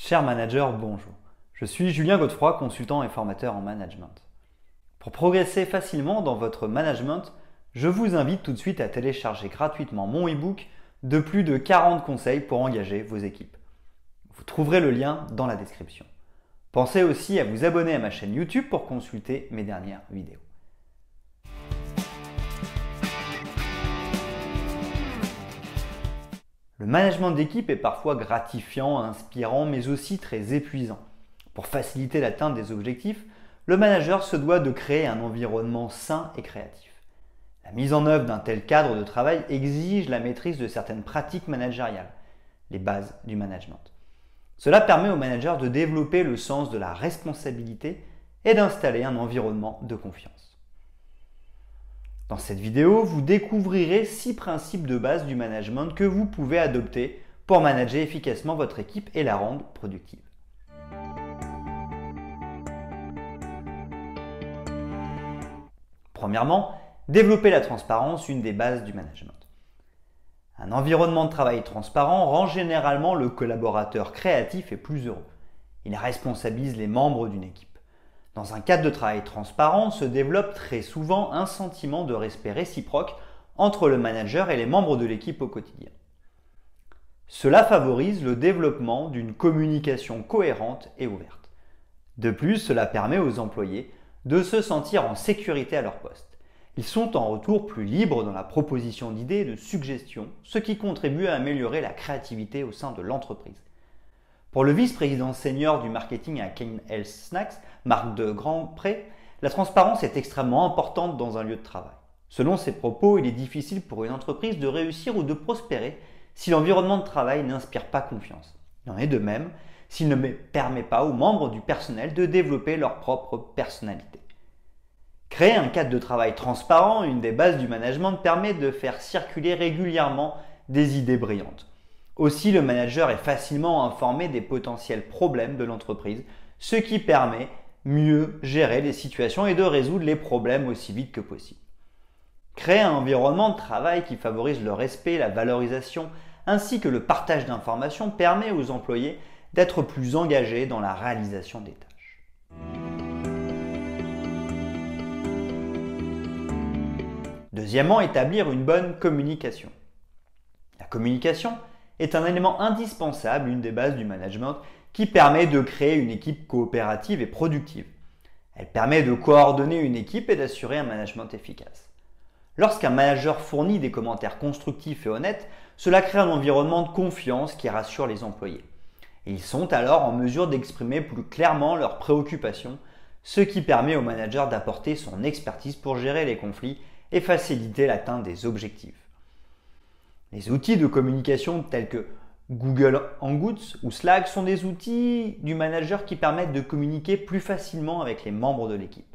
Cher manager, bonjour. Je suis Julien Godefroy, consultant et formateur en management. Pour progresser facilement dans votre management, je vous invite tout de suite à télécharger gratuitement mon e-book de plus de 40 conseils pour engager vos équipes. Vous trouverez le lien dans la description. Pensez aussi à vous abonner à ma chaîne YouTube pour consulter mes dernières vidéos. Le management d'équipe est parfois gratifiant, inspirant, mais aussi très épuisant. Pour faciliter l'atteinte des objectifs, le manager se doit de créer un environnement sain et créatif. La mise en œuvre d'un tel cadre de travail exige la maîtrise de certaines pratiques managériales, les bases du management. Cela permet au manager de développer le sens de la responsabilité et d'installer un environnement de confiance. Dans cette vidéo, vous découvrirez 6 principes de base du management que vous pouvez adopter pour manager efficacement votre équipe et la rendre productive. Premièrement, développer la transparence, une des bases du management. Un environnement de travail transparent rend généralement le collaborateur créatif et plus heureux. Il responsabilise les membres d'une équipe. Dans un cadre de travail transparent, se développe très souvent un sentiment de respect réciproque entre le manager et les membres de l'équipe au quotidien. Cela favorise le développement d'une communication cohérente et ouverte. De plus, cela permet aux employés de se sentir en sécurité à leur poste. Ils sont en retour plus libres dans la proposition d'idées et de suggestions, ce qui contribue à améliorer la créativité au sein de l'entreprise. Pour le vice-président senior du marketing à Kane Health Snacks, Marc de Grandpré, la transparence est extrêmement importante dans un lieu de travail. Selon ses propos, il est difficile pour une entreprise de réussir ou de prospérer si l'environnement de travail n'inspire pas confiance. Il en est de même s'il ne permet pas aux membres du personnel de développer leur propre personnalité. Créer un cadre de travail transparent, une des bases du management, permet de faire circuler régulièrement des idées brillantes. Aussi, le manager est facilement informé des potentiels problèmes de l'entreprise, ce qui permet mieux gérer les situations et de résoudre les problèmes aussi vite que possible. Créer un environnement de travail qui favorise le respect, la valorisation ainsi que le partage d'informations permet aux employés d'être plus engagés dans la réalisation des tâches. Deuxièmement, établir une bonne communication. La communication est un élément indispensable, une des bases du management, qui permet de créer une équipe coopérative et productive. Elle permet de coordonner une équipe et d'assurer un management efficace. Lorsqu'un manager fournit des commentaires constructifs et honnêtes, cela crée un environnement de confiance qui rassure les employés. Ils sont alors en mesure d'exprimer plus clairement leurs préoccupations, ce qui permet au manager d'apporter son expertise pour gérer les conflits et faciliter l'atteinte des objectifs. Les outils de communication tels que Google Hangouts ou Slack sont des outils du manager qui permettent de communiquer plus facilement avec les membres de l'équipe.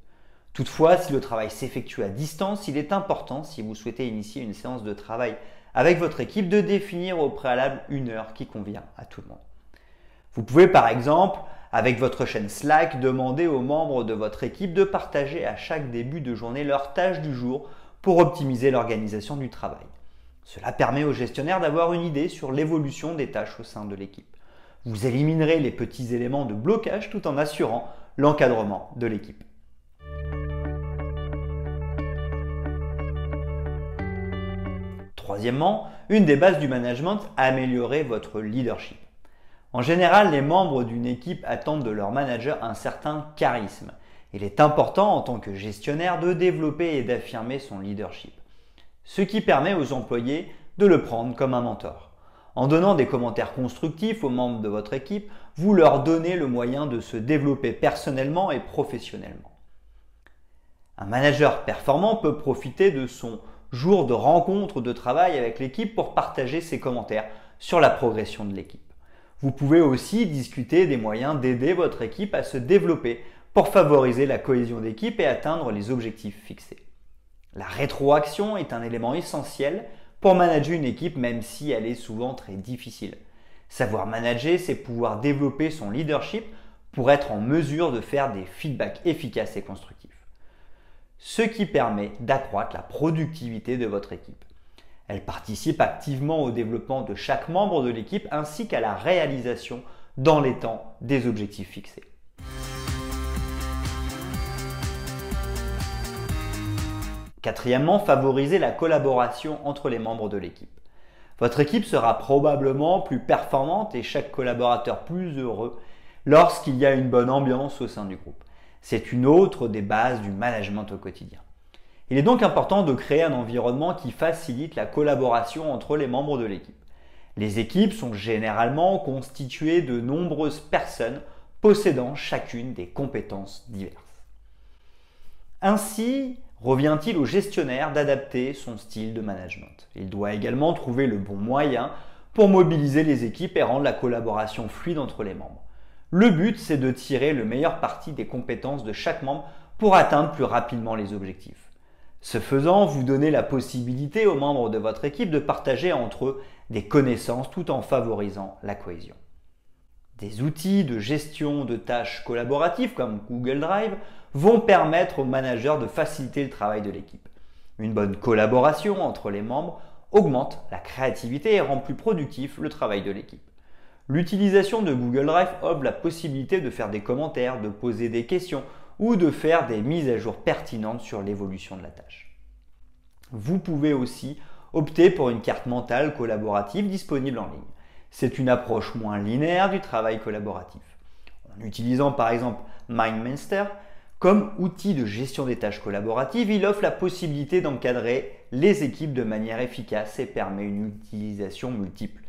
Toutefois, si le travail s'effectue à distance, il est important, si vous souhaitez initier une séance de travail avec votre équipe, de définir au préalable une heure qui convient à tout le monde. Vous pouvez par exemple, avec votre chaîne Slack, demander aux membres de votre équipe de partager à chaque début de journée leurs tâches du jour pour optimiser l'organisation du travail. Cela permet aux gestionnaires d'avoir une idée sur l'évolution des tâches au sein de l'équipe. Vous éliminerez les petits éléments de blocage tout en assurant l'encadrement de l'équipe. Troisièmement, une des bases du management, améliorer votre leadership. En général, les membres d'une équipe attendent de leur manager un certain charisme. Il est important en tant que gestionnaire de développer et d'affirmer son leadership, ce qui permet aux employés de le prendre comme un mentor. En donnant des commentaires constructifs aux membres de votre équipe, vous leur donnez le moyen de se développer personnellement et professionnellement. Un manager performant peut profiter de son jour de rencontre de travail avec l'équipe pour partager ses commentaires sur la progression de l'équipe. Vous pouvez aussi discuter des moyens d'aider votre équipe à se développer pour favoriser la cohésion d'équipe et atteindre les objectifs fixés. La rétroaction est un élément essentiel pour manager une équipe, même si elle est souvent très difficile. Savoir manager, c'est pouvoir développer son leadership pour être en mesure de faire des feedbacks efficaces et constructifs. Ce qui permet d'accroître la productivité de votre équipe. Elle participe activement au développement de chaque membre de l'équipe ainsi qu'à la réalisation dans les temps des objectifs fixés. Quatrièmement, favorisez la collaboration entre les membres de l'équipe. Votre équipe sera probablement plus performante et chaque collaborateur plus heureux lorsqu'il y a une bonne ambiance au sein du groupe. C'est une autre des bases du management au quotidien. Il est donc important de créer un environnement qui facilite la collaboration entre les membres de l'équipe. Les équipes sont généralement constituées de nombreuses personnes possédant chacune des compétences diverses. Ainsi, revient-il au gestionnaire d'adapter son style de management. Il doit également trouver le bon moyen pour mobiliser les équipes et rendre la collaboration fluide entre les membres. Le but, c'est de tirer le meilleur parti des compétences de chaque membre pour atteindre plus rapidement les objectifs. Ce faisant, vous donnez la possibilité aux membres de votre équipe de partager entre eux des connaissances tout en favorisant la cohésion. Des outils de gestion de tâches collaboratives comme Google Drive vont permettre aux managers de faciliter le travail de l'équipe. Une bonne collaboration entre les membres augmente la créativité et rend plus productif le travail de l'équipe. L'utilisation de Google Drive offre la possibilité de faire des commentaires, de poser des questions ou de faire des mises à jour pertinentes sur l'évolution de la tâche. Vous pouvez aussi opter pour une carte mentale collaborative disponible en ligne. C'est une approche moins linéaire du travail collaboratif. En utilisant par exemple MindMeister comme outil de gestion des tâches collaboratives, il offre la possibilité d'encadrer les équipes de manière efficace et permet une utilisation multiple.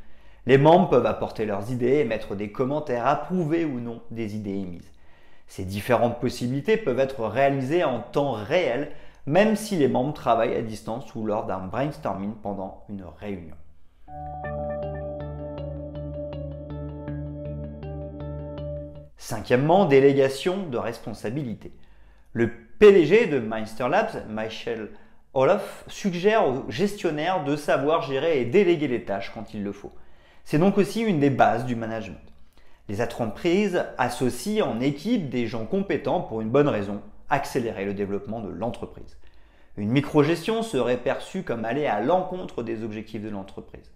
Les membres peuvent apporter leurs idées et mettre des commentaires, approuver ou non des idées émises. Ces différentes possibilités peuvent être réalisées en temps réel, même si les membres travaillent à distance ou lors d'un brainstorming pendant une réunion. Cinquièmement, délégation de responsabilité. Le PDG de Meister Labs, Michael Olof, suggère aux gestionnaires de savoir gérer et déléguer les tâches quand il le faut. C'est donc aussi une des bases du management. Les entreprises associent en équipe des gens compétents pour une bonne raison, accélérer le développement de l'entreprise. Une microgestion serait perçue comme aller à l'encontre des objectifs de l'entreprise.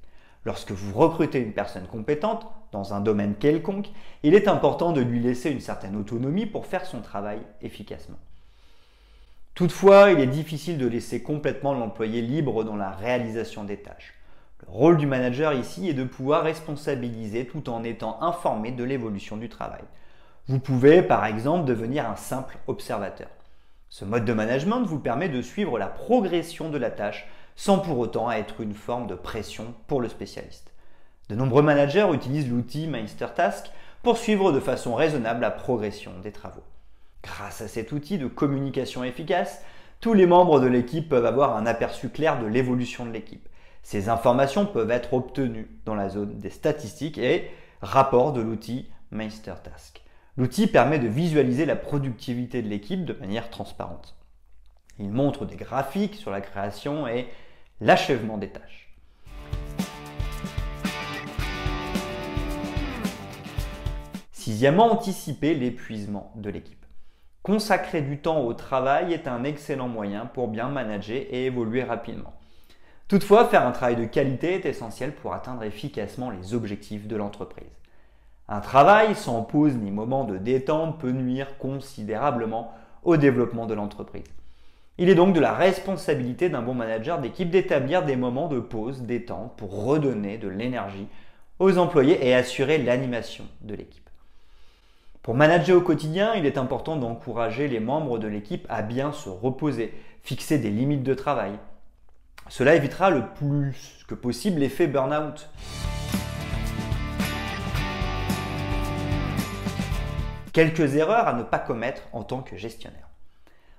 Lorsque vous recrutez une personne compétente dans un domaine quelconque, il est important de lui laisser une certaine autonomie pour faire son travail efficacement. Toutefois, il est difficile de laisser complètement l'employé libre dans la réalisation des tâches. Le rôle du manager ici est de pouvoir responsabiliser tout en étant informé de l'évolution du travail. Vous pouvez par exemple devenir un simple observateur. Ce mode de management vous permet de suivre la progression de la tâche sans pour autant être une forme de pression pour le spécialiste. De nombreux managers utilisent l'outil MeisterTask pour suivre de façon raisonnable la progression des travaux. Grâce à cet outil de communication efficace, tous les membres de l'équipe peuvent avoir un aperçu clair de l'évolution de l'équipe. Ces informations peuvent être obtenues dans la zone des statistiques et rapports de l'outil MeisterTask. L'outil permet de visualiser la productivité de l'équipe de manière transparente. Il montre des graphiques sur la création et l'achèvement des tâches. Sixièmement, anticiper l'épuisement de l'équipe. Consacrer du temps au travail est un excellent moyen pour bien manager et évoluer rapidement. Toutefois, faire un travail de qualité est essentiel pour atteindre efficacement les objectifs de l'entreprise. Un travail sans pause ni moment de détente peut nuire considérablement au développement de l'entreprise. Il est donc de la responsabilité d'un bon manager d'équipe d'établir des moments de pause, détente pour redonner de l'énergie aux employés et assurer l'animation de l'équipe. Pour manager au quotidien, il est important d'encourager les membres de l'équipe à bien se reposer, fixer des limites de travail. Cela évitera le plus que possible l'effet burn-out. Quelques erreurs à ne pas commettre en tant que gestionnaire.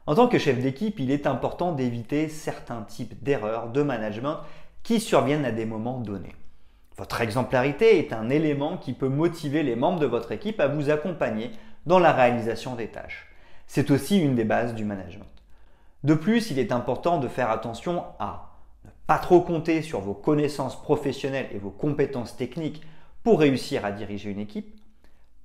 En tant que chef d'équipe, il est important d'éviter certains types d'erreurs de management qui surviennent à des moments donnés. Votre exemplarité est un élément qui peut motiver les membres de votre équipe à vous accompagner dans la réalisation des tâches. C'est aussi une des bases du management. De plus, il est important de faire attention à ne pas trop compter sur vos connaissances professionnelles et vos compétences techniques pour réussir à diriger une équipe.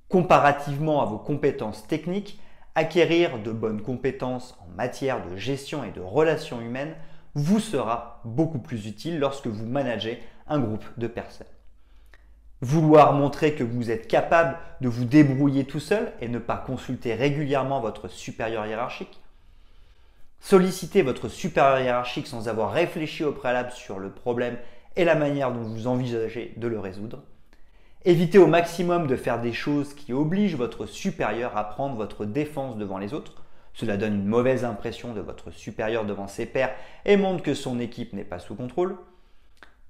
Comparativement à vos compétences techniques, acquérir de bonnes compétences en matière de gestion et de relations humaines vous sera beaucoup plus utile lorsque vous managez un groupe de personnes. Vouloir montrer que vous êtes capable de vous débrouiller tout seul et ne pas consulter régulièrement votre supérieur hiérarchique. Solliciter votre supérieur hiérarchique sans avoir réfléchi au préalable sur le problème et la manière dont vous envisagez de le résoudre. Évitez au maximum de faire des choses qui obligent votre supérieur à prendre votre défense devant les autres. Cela donne une mauvaise impression de votre supérieur devant ses pairs et montre que son équipe n'est pas sous contrôle.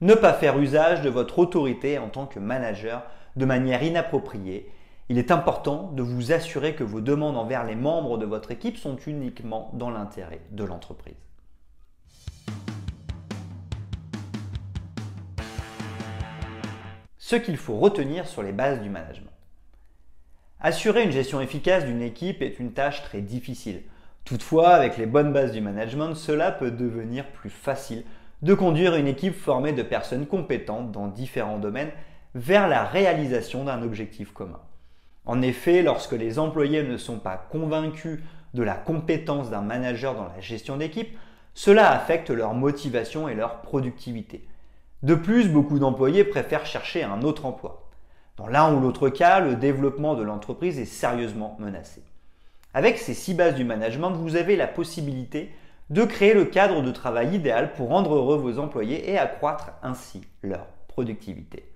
Ne pas faire usage de votre autorité en tant que manager de manière inappropriée. Il est important de vous assurer que vos demandes envers les membres de votre équipe sont uniquement dans l'intérêt de l'entreprise. Ce qu'il faut retenir sur les bases du management. Assurer une gestion efficace d'une équipe est une tâche très difficile. Toutefois, avec les bonnes bases du management, cela peut devenir plus facile de conduire une équipe formée de personnes compétentes dans différents domaines vers la réalisation d'un objectif commun. En effet, lorsque les employés ne sont pas convaincus de la compétence d'un manager dans la gestion d'équipe, cela affecte leur motivation et leur productivité. De plus, beaucoup d'employés préfèrent chercher un autre emploi. Dans l'un ou l'autre cas, le développement de l'entreprise est sérieusement menacé. Avec ces 6 bases du management, vous avez la possibilité de créer le cadre de travail idéal pour rendre heureux vos employés et accroître ainsi leur productivité.